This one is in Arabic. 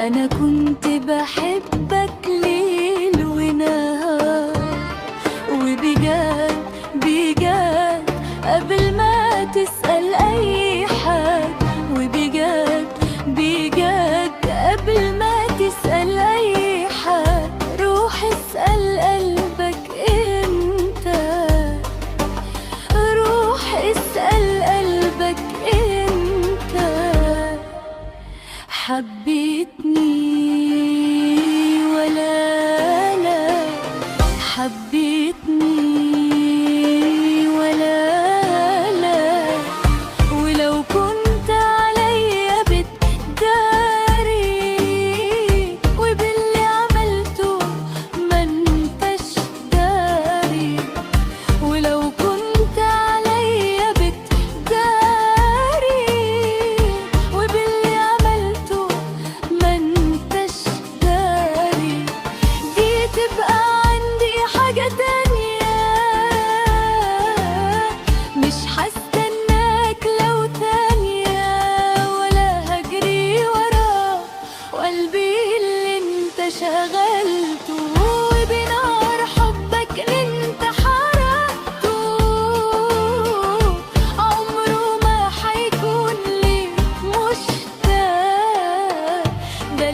أنا كنت بحبك ليل ونهار، وبجد بجد قبل ما تسأل أي حد، وبجد بجد قبل ما تسأل أي حد، روح اسأل قلبك انت، روح اسأل قلبك انت. حبيتني ولا لا، حبيتني ولا لا، ولو كنت عليا بتداري وباللي عملته ما انتش داري، ولو كنت عليا بتداري وباللي عملته ما انتش داري، دي تبقى عندي حاجة تانية، مش هستناك لو ثانية ولا هجري وراه، وقلبي اللي انت شغلته وبنار حبك اللي انت حرقته عمره ما حيكون لي مشتاق، ده